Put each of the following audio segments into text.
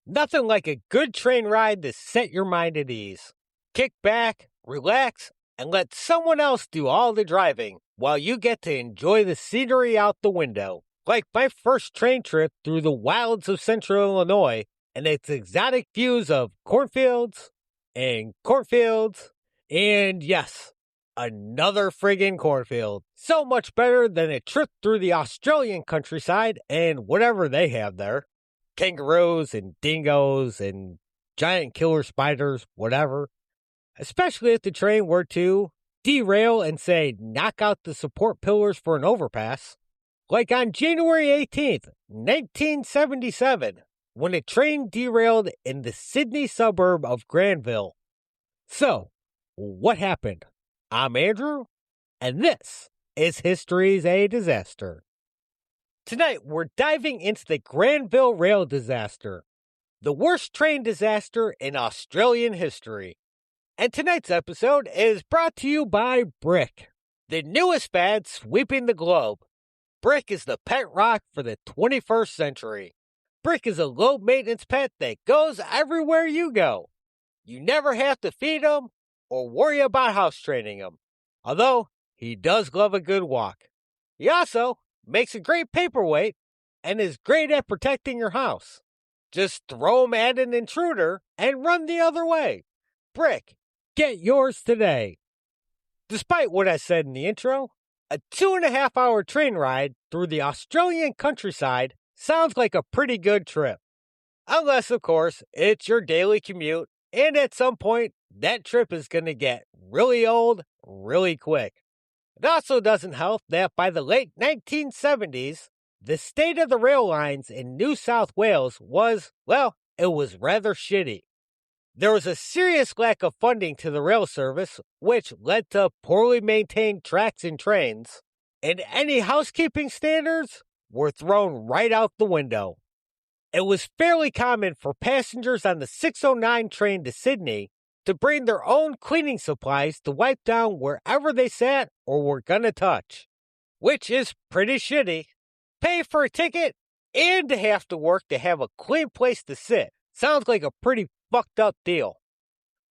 Nothing like a good train ride to set your mind at ease. Kick back, relax, and let someone else do all the driving while you get to enjoy the scenery out the window. Like my first train trip through the wilds of central Illinois and its exotic views of cornfields, and yes, another friggin' cornfield. So much better than a trip through the Australian countryside and whatever they have there. Kangaroos and dingoes and giant killer spiders, whatever. Especially if the train were to derail and say, knock out the support pillars for an overpass. Like on January 18th, 1977, when a train derailed in the Sydney suburb of Granville. So, what happened? I'm Andrew, and this is History's a Disaster. Tonight, we're diving into the Granville Rail Disaster, the worst train disaster in Australian history. And tonight's episode is brought to you by Brick, the newest fad sweeping the globe. Brick is the pet rock for the 21st century. Brick is a low-maintenance pet that goes everywhere you go. You never have to feed him or worry about house training him, although he does love a good walk. He also makes a great paperweight and is great at protecting your house. Just throw him at an intruder and run the other way. Brick, get yours today. Despite what I said in the intro, a 2.5-hour train ride through the Australian countryside sounds like a pretty good trip. Unless, of course, it's your daily commute, and at some point, that trip is going to get really old really quick. It also doesn't help that by the late 1970s, the state of the rail lines in New South Wales was, well, it was rather shitty. There was a serious lack of funding to the rail service, which led to poorly maintained tracks and trains, and any housekeeping standards were thrown right out the window. It was fairly common for passengers on the 609 train to Sydney to bring their own cleaning supplies to wipe down wherever they sat or were gonna touch, which is pretty shitty. Pay for a ticket and to have to work to have a clean place to sit. Sounds like a pretty fucked up deal.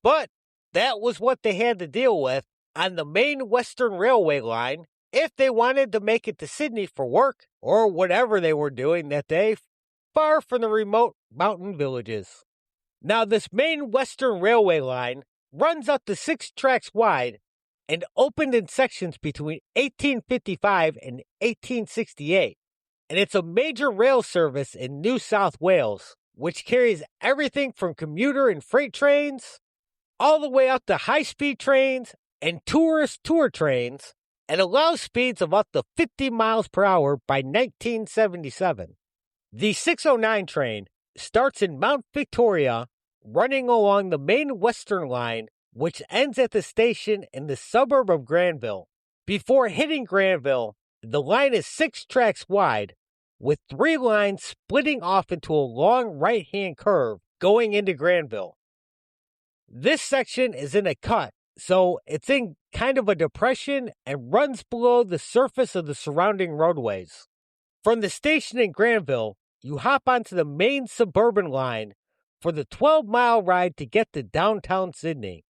But that was what they had to deal with on the main Western Railway line if they wanted to make it to Sydney for work or whatever they were doing that day, far from the remote mountain villages. Now, this main Western Railway line runs up to 6 tracks wide and opened in sections between 1855 and 1868. And it's a major rail service in New South Wales, which carries everything from commuter and freight trains all the way up to high-speed trains and tourist tour trains, and allows speeds of up to 50 miles per hour by 1977. The 609 train starts in Mount Victoria, running along the main Western line, which ends at the station in the suburb of Granville. Before hitting Granville, the line is 6 tracks wide, with 3 lines splitting off into a long right-hand curve going into Granville. This section is in a cut, so it's in kind of a depression and runs below the surface of the surrounding roadways. From the station in Granville, you hop onto the main suburban line for the 12-mile ride to get to downtown Sydney.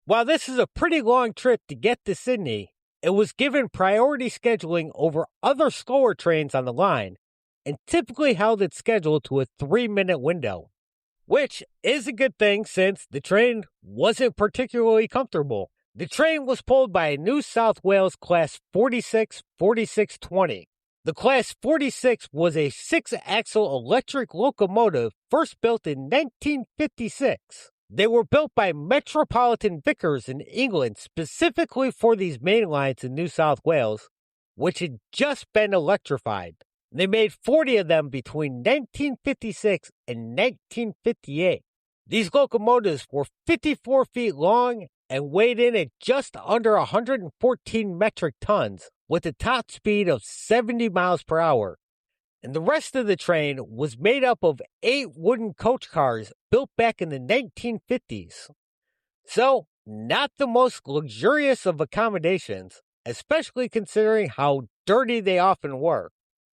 While this is a pretty long trip to get to Sydney, it was given priority scheduling over other slower trains on the line and typically held its schedule to a 3-minute window, which is a good thing since the train wasn't particularly comfortable. The train was pulled by a New South Wales Class 46-4620. The Class 46 was a 6-axle electric locomotive first built in 1956. They were built by Metropolitan Vickers in England specifically for these main lines in New South Wales, which had just been electrified. They made 40 of them between 1956 and 1958. These locomotives were 54 feet long and weighed in at just under 114 metric tons, with a top speed of 70 miles per hour. And the rest of the train was made up of 8 wooden coach cars built back in the 1950s. So, not the most luxurious of accommodations, especially considering how dirty they often were.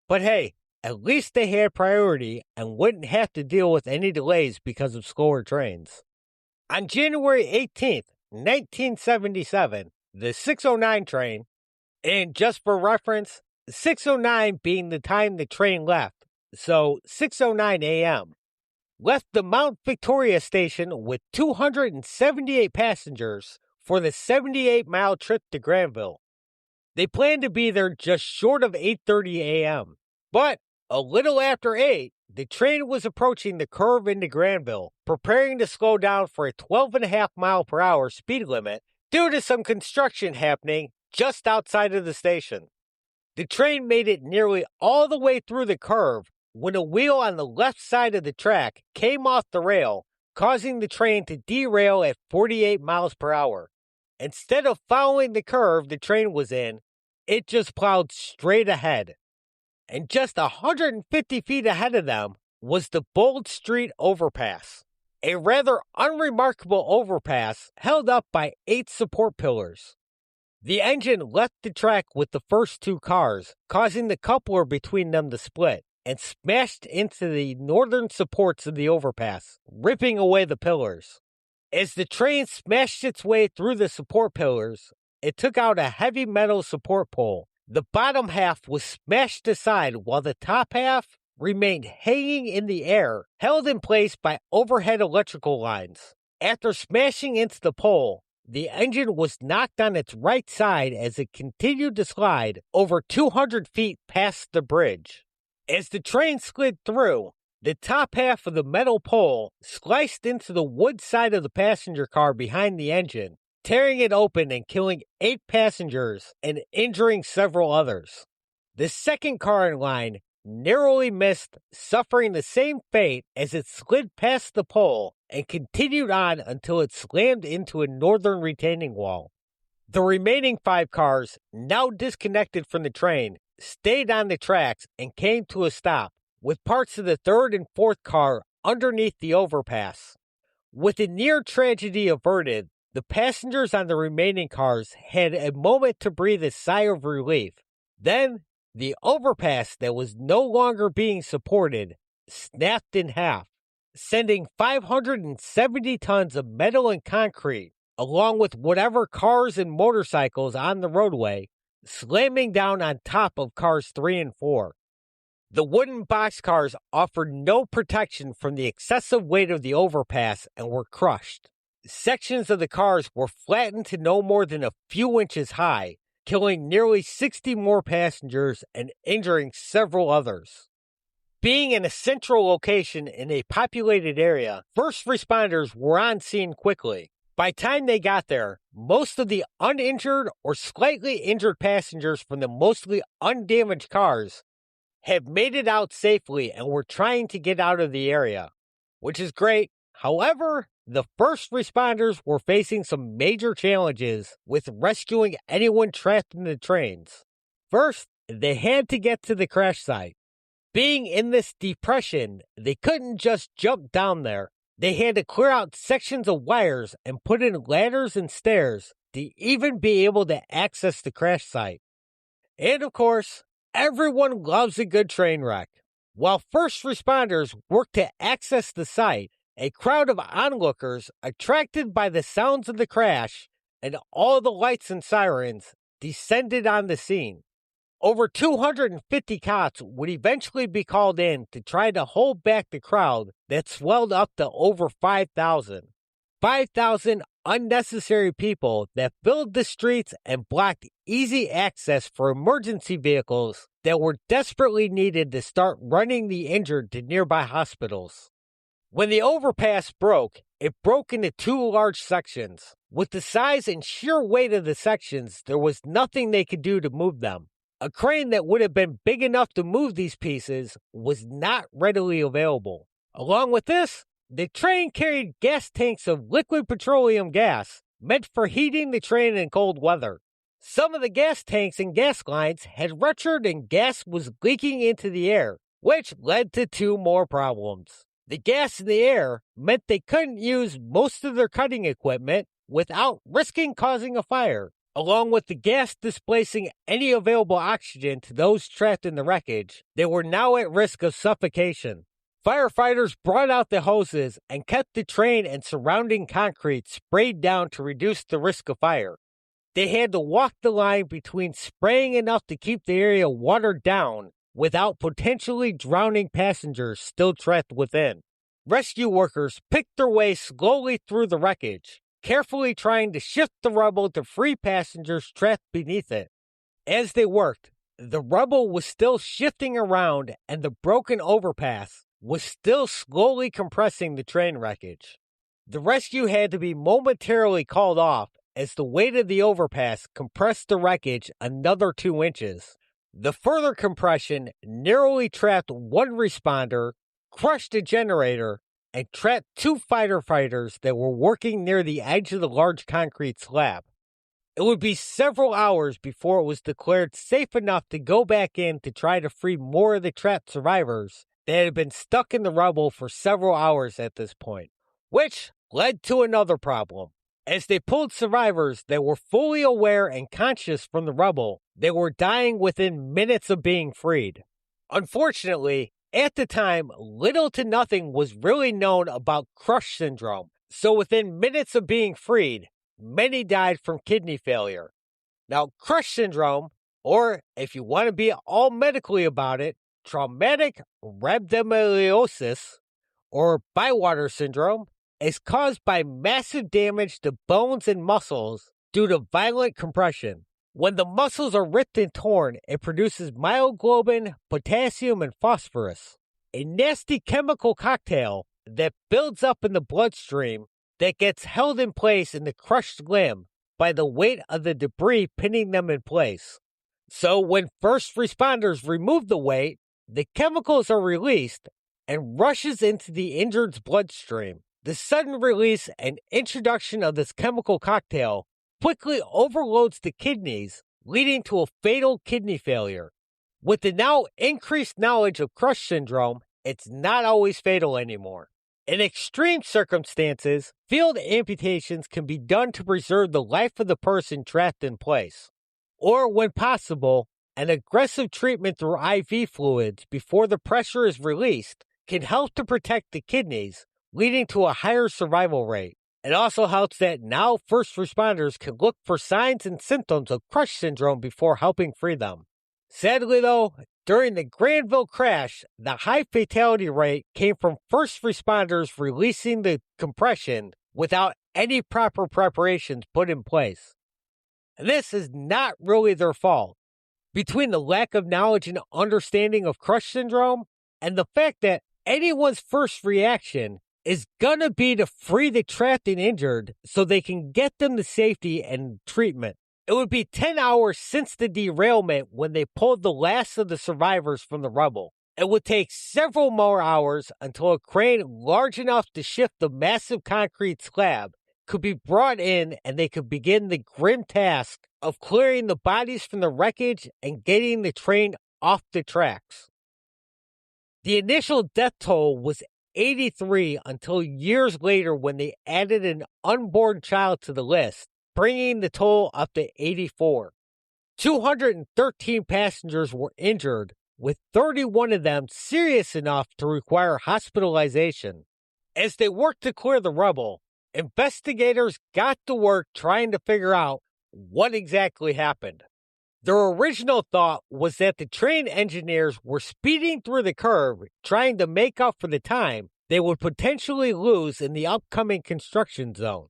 But hey, At least they had priority and wouldn't have to deal with any delays because of slower trains. On January 18th, 1977, the 609 train, and just for reference, 609 being the time the train left, so 6:09 a.m., left the Mount Victoria station with 278 passengers for the 78-mile trip to Granville. They planned to be there just short of 8:30 a.m., but a little after 8, the train was approaching the curve into Granville, preparing to slow down for a 12.5-mile-per-hour speed limit due to some construction happening just outside of the station. The train made it nearly all the way through the curve when a wheel on the left side of the track came off the rail, causing the train to derail at 48 miles per hour. Instead of following the curve the train was in, it just plowed straight ahead. And just 150 feet ahead of them was the Bold Street Overpass, a rather unremarkable overpass held up by 8 support pillars. The engine left the track with the first 2 cars, causing the coupler between them to split, and smashed into the northern supports of the overpass, ripping away the pillars. As the train smashed its way through the support pillars, it took out a heavy metal support pole. The bottom half was smashed aside while the top half remained hanging in the air, held in place by overhead electrical lines. After smashing into the pole, the engine was knocked on its right side as it continued to slide over 200 feet past the bridge. As the train slid through, the top half of the metal pole sliced into the wood side of the passenger car behind the engine, tearing it open and killing 8 passengers and injuring several others. The second car in line narrowly missed, suffering the same fate as it slid past the pole and continued on until it slammed into a northern retaining wall. The remaining 5 cars, now disconnected from the train, stayed on the tracks and came to a stop, with parts of the 3rd and 4th car underneath the overpass. With the near tragedy averted, the passengers on the remaining cars had a moment to breathe a sigh of relief. Then, the overpass that was no longer being supported snapped in half, sending 570 tons of metal and concrete, along with whatever cars and motorcycles on the roadway, slamming down on top of cars 3 and 4. The wooden boxcars offered no protection from the excessive weight of the overpass and were crushed. Sections of the cars were flattened to no more than a few inches high, killing nearly 60 more passengers and injuring several others. Being in a central location in a populated area, first responders were on scene quickly. By the time they got there, most of the uninjured or slightly injured passengers from the mostly undamaged cars had made it out safely and were trying to get out of the area, which is great. However, the first responders were facing some major challenges with rescuing anyone trapped in the trains. First, they had to get to the crash site. Being in this depression, they couldn't just jump down there. They had to clear out sections of wires and put in ladders and stairs to even be able to access the crash site. And of course, everyone loves a good train wreck. While first responders worked to access the site, a crowd of onlookers, attracted by the sounds of the crash and all the lights and sirens, descended on the scene. Over 250 cops would eventually be called in to try to hold back the crowd that swelled up to over 5,000. 5,000 unnecessary people that filled the streets and blocked easy access for emergency vehicles that were desperately needed to start running the injured to nearby hospitals. When the overpass broke, it broke into 2 large sections. With the size and sheer weight of the sections, there was nothing they could do to move them. A crane that would have been big enough to move these pieces was not readily available. Along with this, the train carried gas tanks of liquid petroleum gas, meant for heating the train in cold weather. Some of the gas tanks and gas lines had ruptured and gas was leaking into the air, which led to 2 more problems. The gas in the air meant they couldn't use most of their cutting equipment without risking causing a fire. Along with the gas displacing any available oxygen to those trapped in the wreckage, they were now at risk of suffocation. Firefighters brought out the hoses and kept the train and surrounding concrete sprayed down to reduce the risk of fire. They had to walk the line between spraying enough to keep the area watered down without potentially drowning passengers still trapped within. Rescue workers picked their way slowly through the wreckage, carefully trying to shift the rubble to free passengers trapped beneath it. As they worked, the rubble was still shifting around and the broken overpass was still slowly compressing the train wreckage. The rescue had to be momentarily called off as the weight of the overpass compressed the wreckage another 2 inches. The further compression narrowly trapped one responder, crushed a generator, and trapped 2 firefighters that were working near the edge of the large concrete slab. It would be several hours before it was declared safe enough to go back in to try to free more of the trapped survivors that had been stuck in the rubble for several hours at this point, which led to another problem. As they pulled survivors that were fully aware and conscious from the rubble, they were dying within minutes of being freed. Unfortunately, at the time, little to nothing was really known about crush syndrome, so within minutes of being freed, many died from kidney failure. Now, crush syndrome, or if you want to be all medically about it, traumatic rhabdomyolysis, or bywater syndrome, is caused by massive damage to bones and muscles due to violent compression. When the muscles are ripped and torn, it produces myoglobin, potassium, and phosphorus, a nasty chemical cocktail that builds up in the bloodstream that gets held in place in the crushed limb by the weight of the debris pinning them in place. So when first responders remove the weight, the chemicals are released and rushes into the injured's bloodstream. The sudden release and introduction of this chemical cocktail quickly overloads the kidneys, leading to a fatal kidney failure. With the now increased knowledge of crush syndrome, it's not always fatal anymore. In extreme circumstances, field amputations can be done to preserve the life of the person trapped in place. Or, when possible, an aggressive treatment through IV fluids before the pressure is released can help to protect the kidneys, leading to a higher survival rate. It also helps that now first responders can look for signs and symptoms of crush syndrome before helping free them. Sadly though, during the Granville crash, the high fatality rate came from first responders releasing the compression without any proper preparations put in place. This is not really their fault. Between the lack of knowledge and understanding of crush syndrome and the fact that anyone's first reaction is gonna be to free the trapped and injured so they can get them to safety and treatment. It would be 10 hours since the derailment when they pulled the last of the survivors from the rubble. It would take several more hours until a crane large enough to shift the massive concrete slab could be brought in and they could begin the grim task of clearing the bodies from the wreckage and getting the train off the tracks. The initial death toll was 83 until years later when they added an unborn child to the list, bringing the toll up to 84. 213 passengers were injured, with 31 of them serious enough to require hospitalization. As they worked to clear the rubble, investigators got to work trying to figure out what exactly happened. Their original thought was that the train engineers were speeding through the curve, trying to make up for the time they would potentially lose in the upcoming construction zone.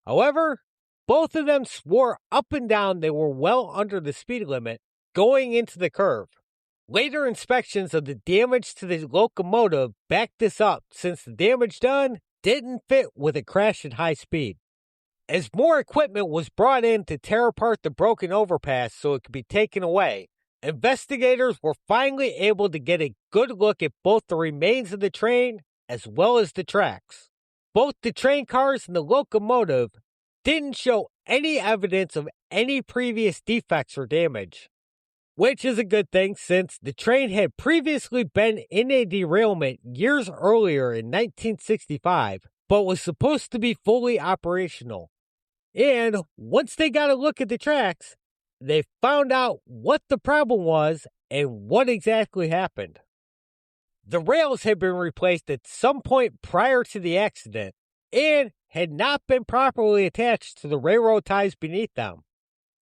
However, both of them swore up and down they were well under the speed limit going into the curve. Later inspections of the damage to the locomotive backed this up, since the damage done didn't fit with a crash at high speed. As more equipment was brought in to tear apart the broken overpass so it could be taken away, investigators were finally able to get a good look at both the remains of the train as well as the tracks. Both the train cars and the locomotive didn't show any evidence of any previous defects or damage, which is a good thing since the train had previously been in a derailment years earlier in 1965, but was supposed to be fully operational. And once they got a look at the tracks, they found out what the problem was and what exactly happened. The rails had been replaced at some point prior to the accident and had not been properly attached to the railroad ties beneath them.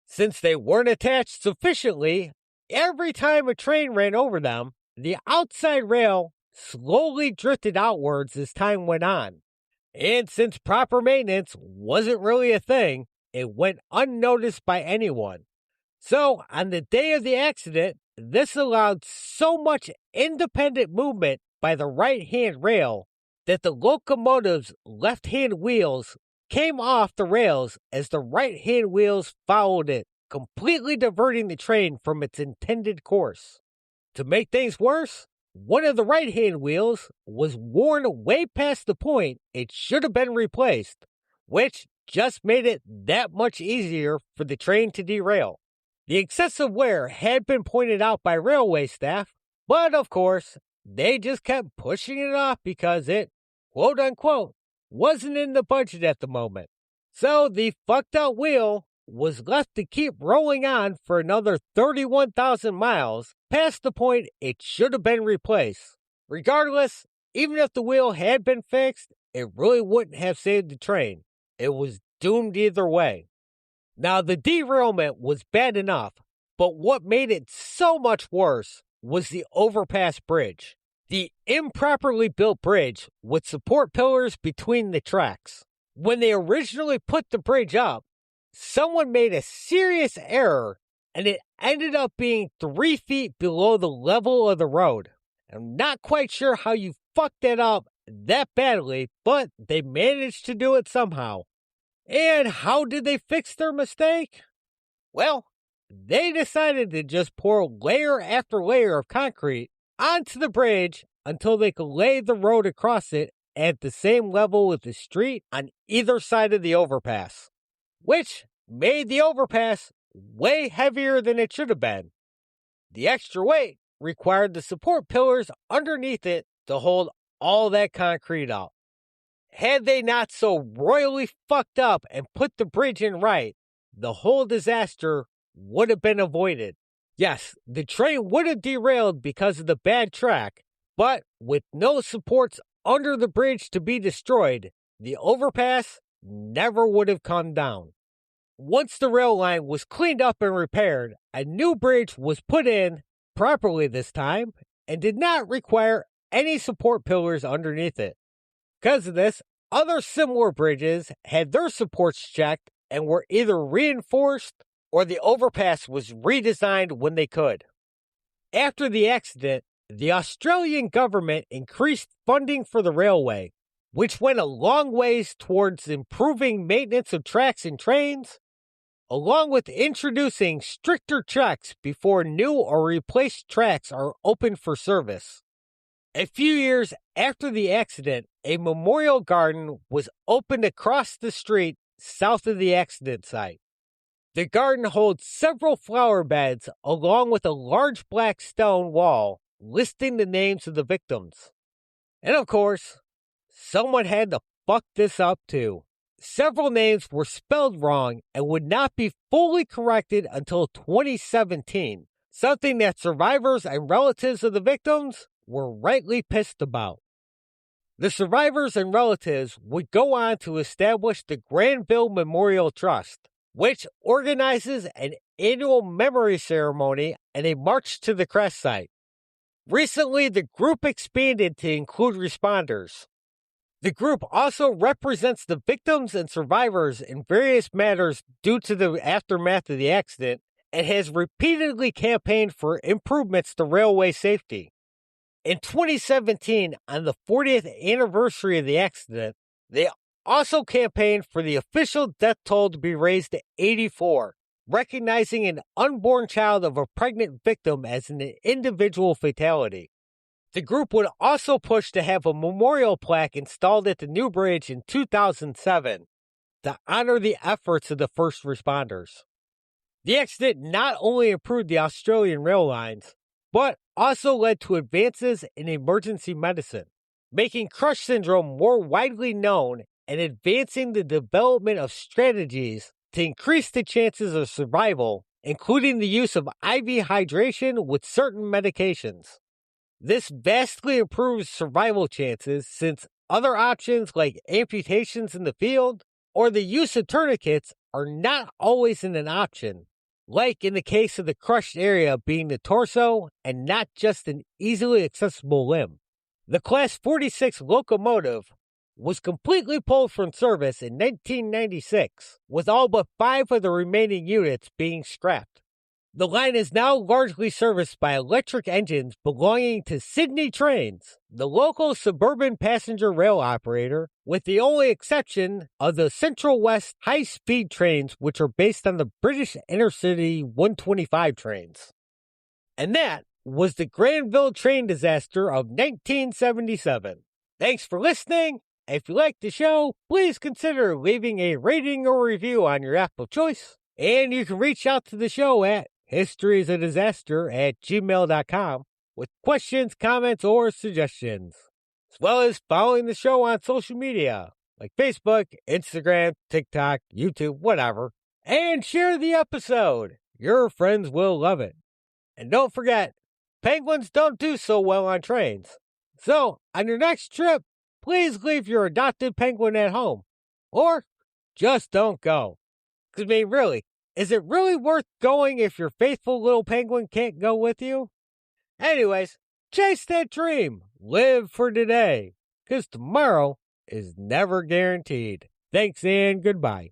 Since they weren't attached sufficiently, every time a train ran over them, the outside rail slowly drifted outwards as time went on. And since proper maintenance wasn't really a thing, it went unnoticed by anyone. So, on the day of the accident, this allowed so much independent movement by the right-hand rail that the locomotive's left-hand wheels came off the rails as the right-hand wheels followed it, completely diverting the train from its intended course. To make things worse, one of the right-hand wheels was worn way past the point it should have been replaced, which just made it that much easier for the train to derail. The excessive wear had been pointed out by railway staff, but of course, they just kept pushing it off because it, quote unquote, wasn't in the budget at the moment. So the fucked up wheel was left to keep rolling on for another 31,000 miles past the point it should have been replaced. Regardless, even if the wheel had been fixed, it really wouldn't have saved the train. It was doomed either way. Now, the derailment was bad enough, but what made it so much worse was the overpass bridge. The improperly built bridge with support pillars between the tracks. When they originally put the bridge up, someone made a serious error and it ended up being 3 feet below the level of the road. I'm not quite sure how you fucked that up that badly, but they managed to do it somehow. And how did they fix their mistake? Well, they decided to just pour layer after layer of concrete onto the bridge until they could lay the road across it at the same level with the street on either side of the overpass, which made the overpass way heavier than it should have been. The extra weight required the support pillars underneath it to hold all that concrete up. Had they not so royally fucked up and put the bridge in right, the whole disaster would have been avoided. Yes, the train would have derailed because of the bad track, but with no supports under the bridge to be destroyed, the overpass never would have come down. Once the rail line was cleaned up and repaired, a new bridge was put in, properly this time, and did not require any support pillars underneath it. Because of this, other similar bridges had their supports checked and were either reinforced or the overpass was redesigned when they could. After the accident, the Australian government increased funding for the railway, which went a long ways towards improving maintenance of tracks and trains, along with introducing stricter checks before new or replaced tracks are opened for service. A few years after the accident, a memorial garden was opened across the street south of the accident site. The garden holds several flower beds along with a large black stone wall listing the names of the victims. And of course, someone had to fuck this up too. Several names were spelled wrong and would not be fully corrected until 2017, something that survivors and relatives of the victims were rightly pissed about. The survivors and relatives would go on to establish the Granville Memorial Trust, which organizes an annual memory ceremony and a march to the crash site. Recently, the group expanded to include responders. The group also represents the victims and survivors in various matters due to the aftermath of the accident and has repeatedly campaigned for improvements to railway safety. In 2017, on the 40th anniversary of the accident, they also campaigned for the official death toll to be raised to 84, recognizing an unborn child of a pregnant victim as an individual fatality. The group would also push to have a memorial plaque installed at the new bridge in 2007 to honor the efforts of the first responders. The accident not only improved the Australian rail lines, but also led to advances in emergency medicine, making crush syndrome more widely known and advancing the development of strategies to increase the chances of survival, including the use of IV hydration with certain medications. This vastly improves survival chances since other options like amputations in the field or the use of tourniquets are not always an option, like in the case of the crushed area being the torso and not just an easily accessible limb. The Class 46 locomotive was completely pulled from service in 1996, with all but 5 of the remaining units being scrapped. The line is now largely serviced by electric engines belonging to Sydney Trains, the local suburban passenger rail operator, with the only exception of the Central West high-speed trains, which are based on the British Intercity 125 trains. And that was the Granville train disaster of 1977. Thanks for listening. If you liked the show, please consider leaving a rating or review on your app of choice. And you can reach out to the show at historiesofdisaster@gmail.com with questions, comments, or suggestions, as well as following the show on social media like Facebook, Instagram, TikTok, YouTube, whatever, and share the episode. Your friends will love it. And don't forget, penguins don't do so well on trains. So, on your next trip, please leave your adopted penguin at home. Or just don't go. Because, I mean, really, is it really worth going if your faithful little penguin can't go with you? Anyways, chase that dream. Live for today. Because tomorrow is never guaranteed. Thanks and goodbye.